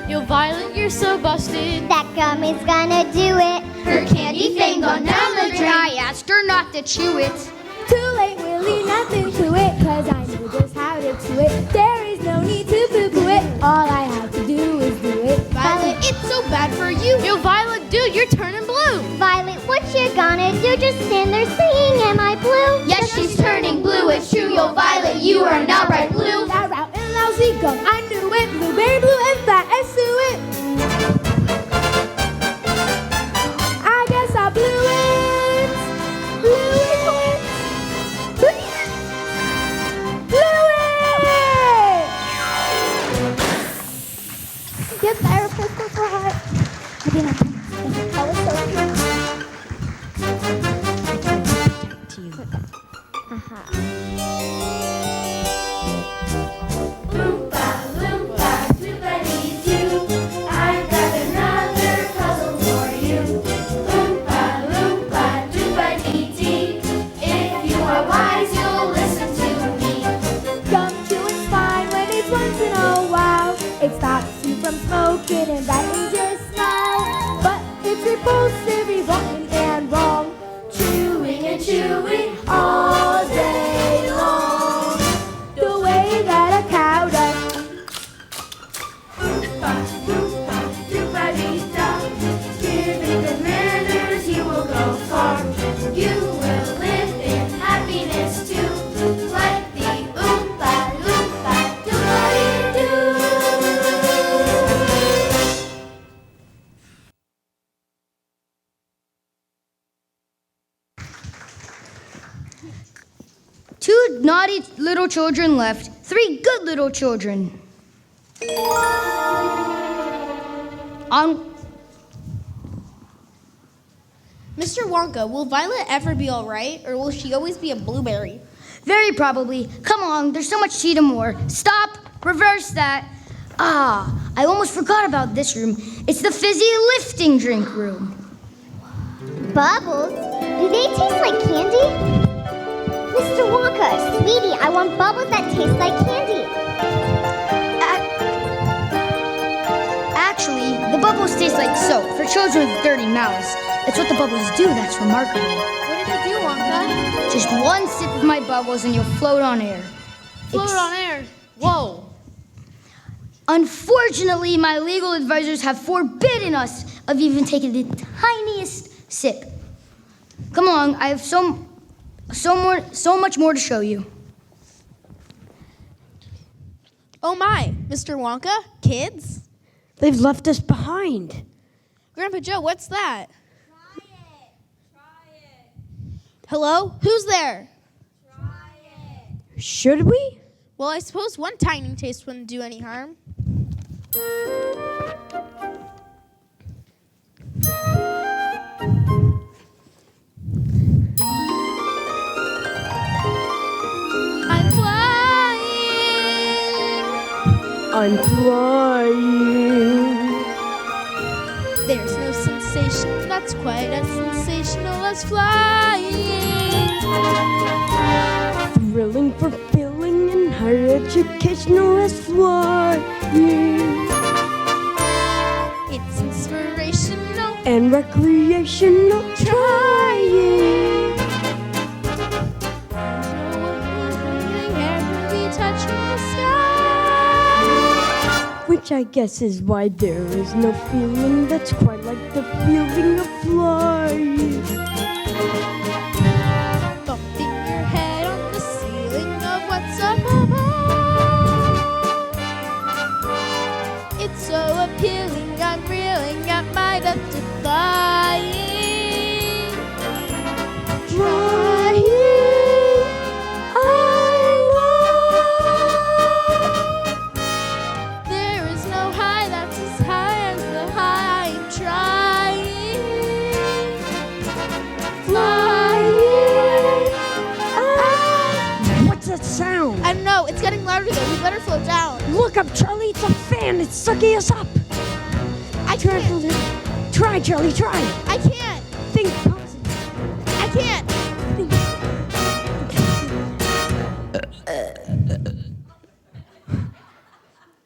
J: Yo, Violet, you're so busted.
F: That gum is gonna do it.
L: Her candy fame gone down the drain.
A: I asked her not to chew it.
I: Too late, Willy, nothing to it, 'cause I know just how to chew it. There is no
F: I just stand there singing, am I blue?
B: Yes, she's turning blue. It's true, you're violet. You are not bright blue.
I: Loud, route, and lousy gum. I knew it. Blueberry blue and fat and suet. I guess I blew it. Blew it. Blew it.
F: Yes, our pistols were hot. I didn't know. I was so cute.
H: Loompa, loompa, doobity-doo. I've got another puzzle for you. Loompa, loompa, doobity-dee. If you are wise, you'll listen to me.
I: Gum chewing's fine when it's once in a while. It stops you from smoking and brightens your smile. But it's repulsive, revolting and wrong.
H: Chewing and chewing all day long.
I: The way that a cow does.
H: Loompa, loompa, doobity-da. Giving good manners, you will go far. You will live in happiness too, like the Oompa Loompa doobity-doo.
A: Two naughty little children left, 3 good little children.
B: Mr. Wonka, will Violet ever be all right, or will she always be a blueberry?
A: Very probably. Come on, there's so much tea to more. Stop, reverse that. I almost forgot about this room. It's the fizzy lifting drink room.
F: Bubbles? Do they taste like candy? Mr. Wonka, sweetie, I want bubbles that taste like candy.
A: Actually, the bubbles taste like soap for children with dirty mouths. That's what the bubbles do, that's remarkable.
B: What did they do, Wonka?
A: Just one sip of my bubbles and you'll float on air.
J: Float on air. Whoa.
A: Unfortunately, my legal advisors have forbidden us of even taking the tiniest sip. Come on, I have so much more to show you.
B: Oh my, Mr. Wonka, kids?
K: They've left us behind.
B: Grandpa Joe, what's that? Try it. Hello? Who's there?
K: Should we?
B: Well, I suppose one tiny taste wouldn't do any harm. I'm
K: flying.
B: There's no sensation that's quite as sensational as flying.
K: Thrilling, fulfilling, and higher educational as flying.
B: It's inspirational
K: And recreational trying. Which I guess is why there is no feeling that's quite like the feeling of flying.
B: Bumping your head on the ceiling of what's up above. It's so appealing, I'm reeling at my death defying. Trying, I know. There is no high that's as high as the high I'm trying. Flying.
K: What's that sound?
B: I don't know, it's getting louder though. We better float down.
K: Look up, Charlie. It's a fan. It's sucking us up.
B: I can't.
K: Try, Charlie. Try.
B: I can't.
K: Think positive.
B: I can't.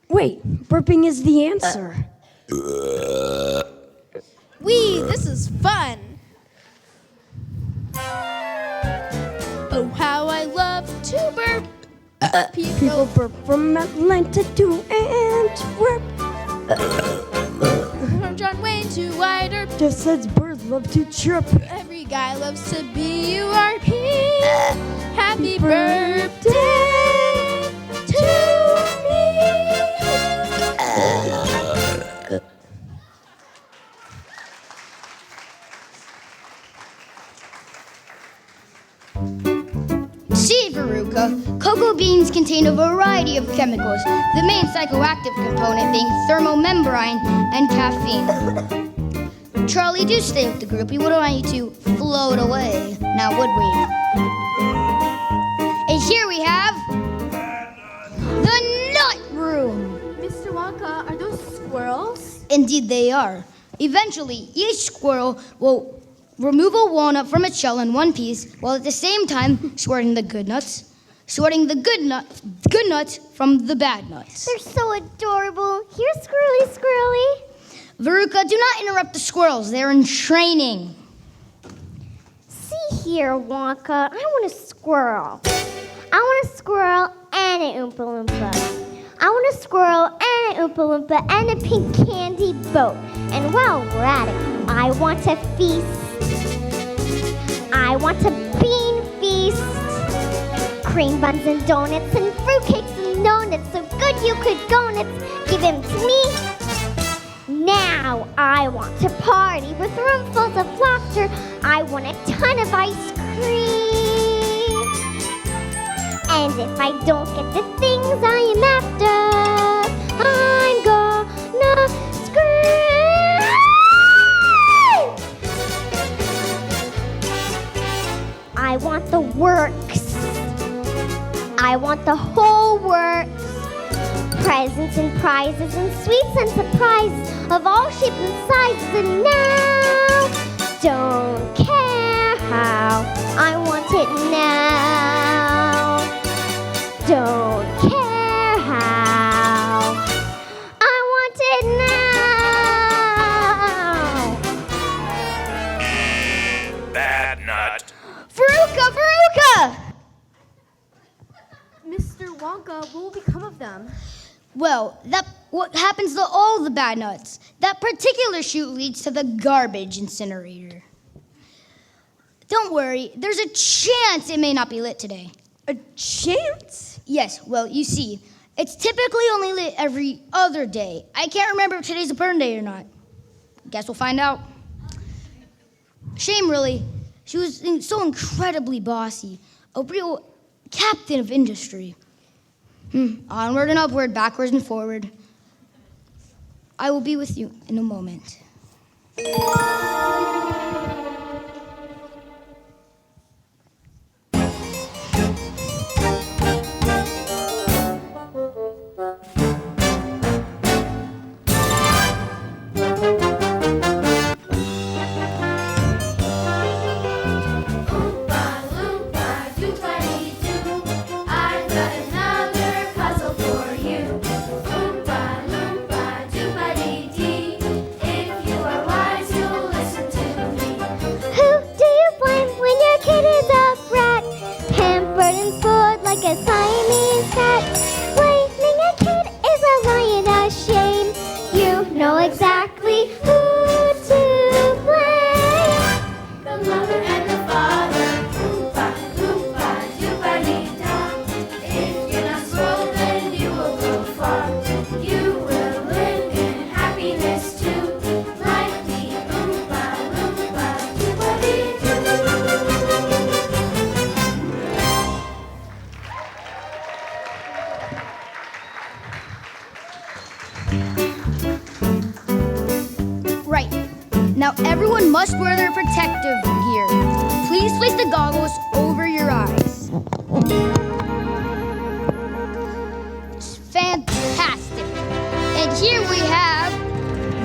K: Wait, burping is the answer.
B: Wee, this is fun. Oh, how I love to burp.
K: People burp from Atlanta to Antwerp.
B: From John Wayne to Wider.
K: Just as birds love to chirp.
B: Every guy loves to be URP. Happy birthday to me.
A: See, Veruca, cocoa beans contain a variety of chemicals, the main psychoactive component being thermomembrane and caffeine. Charlie, do stay with the group. We wouldn't want you to float away, now would we? And here we have the nut room.
C: Mr. Wonka, are those squirrels?
A: Indeed they are. Eventually, each squirrel will remove a walnut from its shell in one piece, while at the same time sorting the good nuts from the bad nuts.
F: They're so adorable. Here, Squirrely, Squirrely.
A: Veruca, do not interrupt the squirrels. They're in training.
F: See here, Wonka. I want a squirrel. I want a squirrel and an Oompa Loompa. I want a squirrel and an Oompa Loompa and a pink candy boat. And while we're at it, I want a feast. I want a bean feast. Cream buns and donuts and fruitcakes and donuts so good you could go nuts. Give them to me. Now I want to party with roomfuls of laughter. I want a ton of ice cream. And if I don't get the things I am after, I'm gonna scream. I want the works. I want the whole works. Presents and prizes and sweets and surprises of all shapes and sizes. And now, don't care how, I want it now. Don't care how, I want it now.
M: Bad nut.
A: Veruca, Veruca!
C: Mr. Wonka, what will become of them?
A: Well, what happens to all the bad nuts? That particular chute leads to the garbage incinerator. Don't worry, there's a chance it may not be lit today.
K: A chance?
A: Yes, well, you see, it's typically only lit every other day. I can't remember if today's a burn day or not. Guess we'll find out. Shame, really. She was so incredibly bossy, a real captain of industry. Onward and upward, backwards and forward. I will be with you in a moment. Now everyone must wear their protective gear. Please place the goggles over your eyes. It's fantastic. And here we have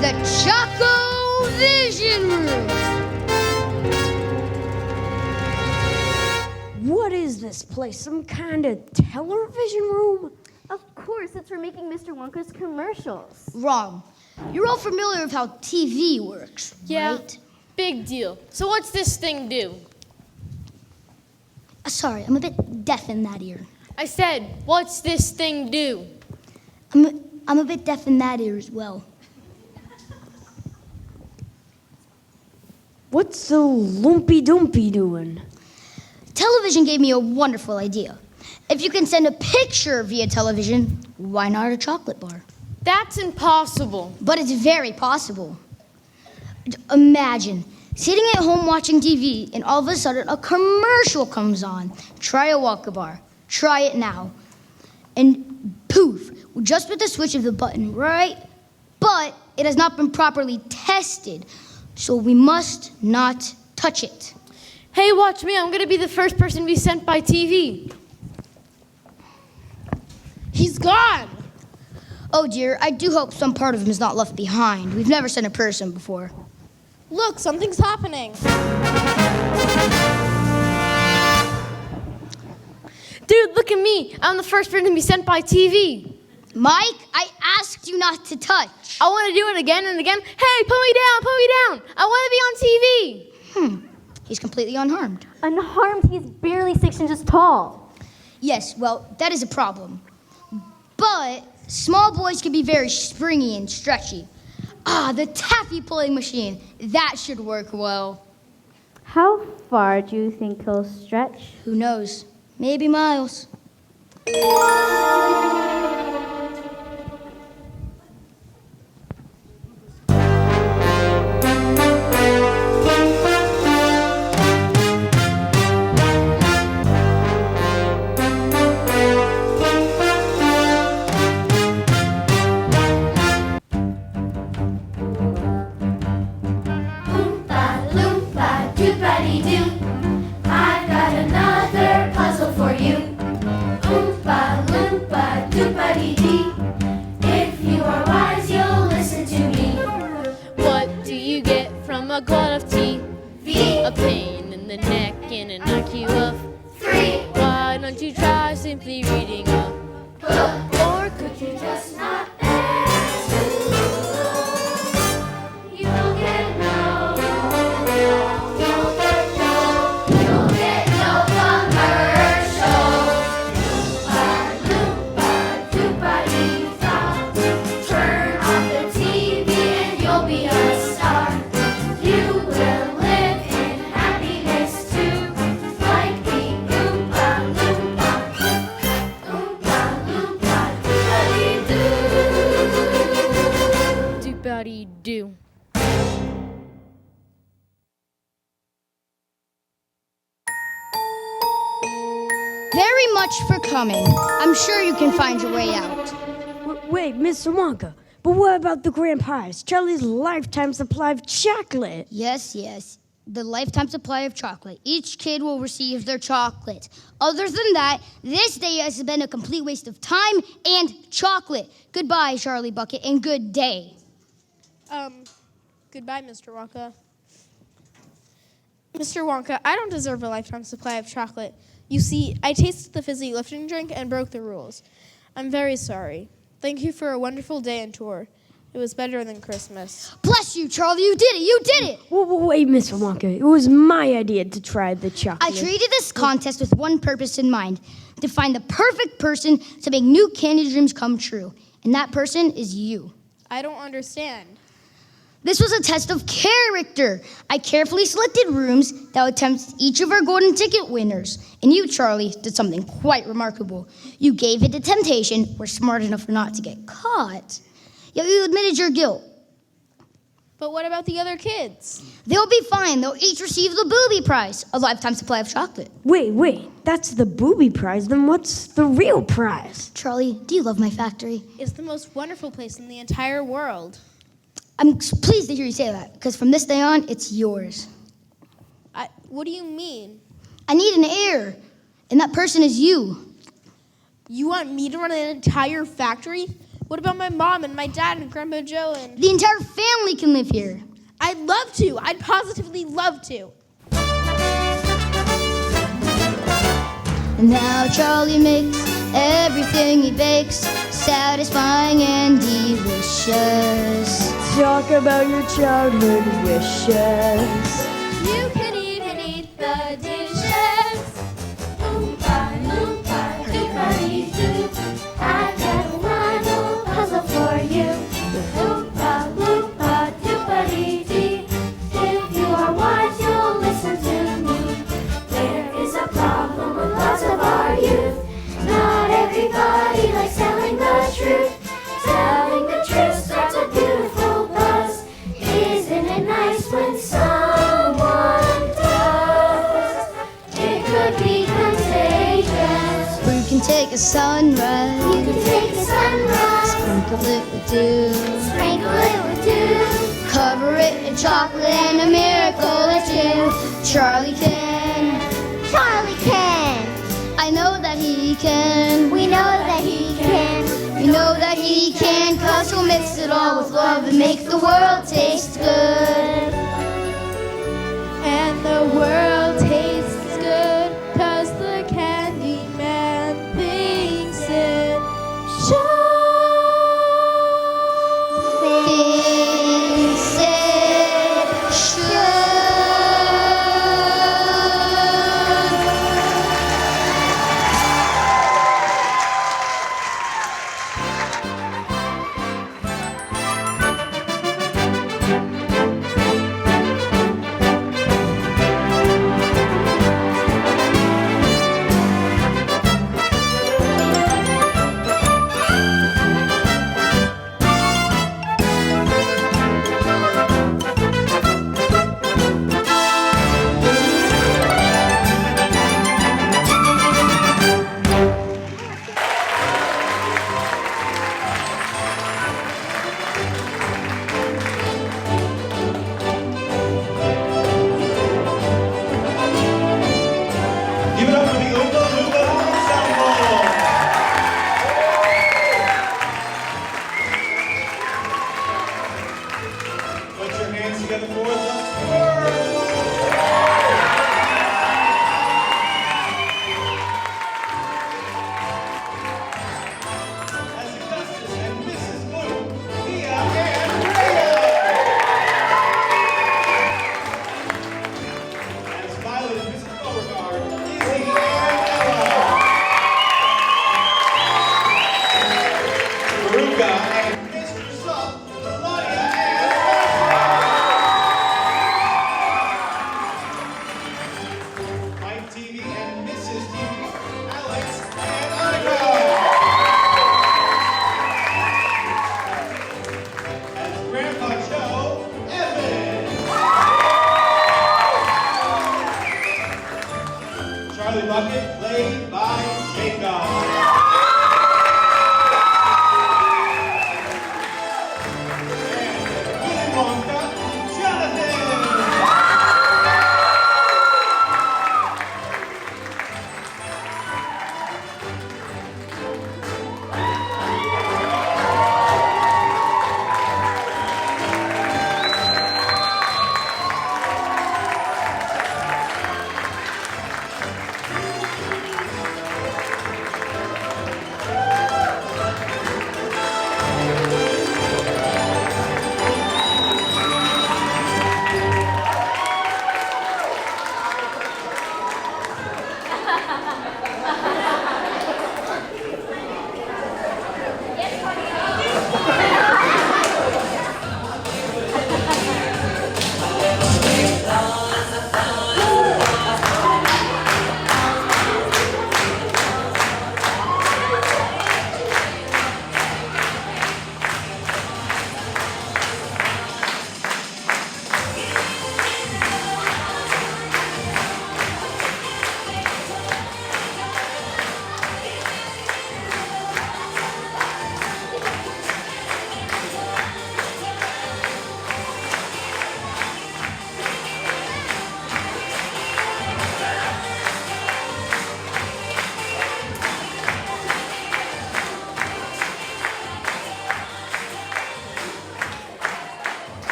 A: the Choco Vision Room.
K: What is this place? Some kind of television room?
C: Of course, it's for making Mr. Wonka's commercials.
A: Wrong. You're all familiar with how TV works, right?
J: Big deal. So what's this thing do?
A: Sorry, I'm a bit deaf in that ear.
J: I said, what's this thing do?
A: I'm a bit deaf in that ear as well.
K: What's the Lumpy Dumpy doing?
A: Television gave me a wonderful idea. If you can send a picture via television, why not a chocolate bar?
J: That's impossible.
A: But it's very possible. Imagine sitting at home watching TV and all of a sudden a commercial comes on. Try a Wonka bar. Try it now. And poof, just with the switch of the button, right? But it has not been properly tested, so we must not touch it.
J: Hey, watch me. I'm going to be the first person to be sent by TV. He's gone.
A: Oh dear, I do hope some part of him is not left behind. We've never sent a person before.
B: Look, something's happening.
J: Dude, look at me. I'm the first person to be sent by TV.
A: Mike, I asked you not to touch.
J: I want to do it again and again. Hey, put me down, put me down. I want to be on TV.
A: He's completely unharmed.
F: Unharmed, he's barely 6 inches tall.
A: Yes, well, that is a problem. But small boys can be very springy and stretchy. The taffy pulling machine. That should work well.
F: How far do you think he'll stretch?
A: Who knows? Maybe miles.
J: A glut of tea, a pain in the neck and an IQ of 3. Why don't you try simply reading a book? Or could you just not ask? You'll get no, you'll get no commercials. Loompa, doompa-dee-da. Turn off the TV and you'll be a star. Do.
A: Very much for coming. I'm sure you can find your way out.
K: Wait, Mr. Wonka, but what about the grand prize? Charlie's lifetime supply of chocolate.
A: Yes. The lifetime supply of chocolate. Each kid will receive their chocolate. Other than that, this day has been a complete waste of time and chocolate. Goodbye, Charlie Bucket, and good day.
B: Goodbye, Mr. Wonka. Mr. Wonka, I don't deserve a lifetime supply of chocolate. You see, I tasted the fizzy lifting drink and broke the rules. I'm very sorry. Thank you for a wonderful day and tour. It was better than Christmas.
A: Bless you, Charlie. You did it.
K: Wait, Mr. Wonka. It was my idea to try the chocolate.
A: I created this contest with one purpose in mind, to find the perfect person to make new candy dreams come true. And that person is you.
B: I don't understand.
A: This was a test of character. I carefully selected rooms that would tempt each of our golden ticket winners. And you, Charlie, did something quite remarkable. You gave it to temptation, were smart enough not to get caught. Yet you admitted your guilt.
B: But what about the other kids?
A: They'll be fine. They'll each receive the booby prize, a lifetime supply of chocolate.
K: Wait. That's the booby prize. Then what's the real prize?
A: Charlie, do you love my factory?
B: It's the most wonderful place in the entire world.
A: I'm pleased to hear you say that, because from this day on, it's yours.
B: What do you mean?
A: I need an heir, and that person is you.
B: You want me to run an entire factory? What about my mom and my dad and Grandpa Joe and...
A: The entire family can live here.
B: I'd love to. I'd positively love to.
A: And now Charlie makes everything he bakes satisfying and delicious.
K: Talk about your childhood wishes.
H: You can even eat the dishes. Oompa, loompa, doompa-dee-doo. I've got a final puzzle for you. Oompa, loompa, doompa-dee-dee. If you are wise,
A: a sunrise.
F: You can take a sunrise.
A: Sprinkle it with dew.
F: Sprinkle it with dew.
A: Cover it in chocolate and a miracle or two. Charlie can.
F: Charlie can.
A: I know that he can.
F: We know that he can.
A: We know that he can, 'cause he'll mix it all with love and make the world taste good.
B: And the world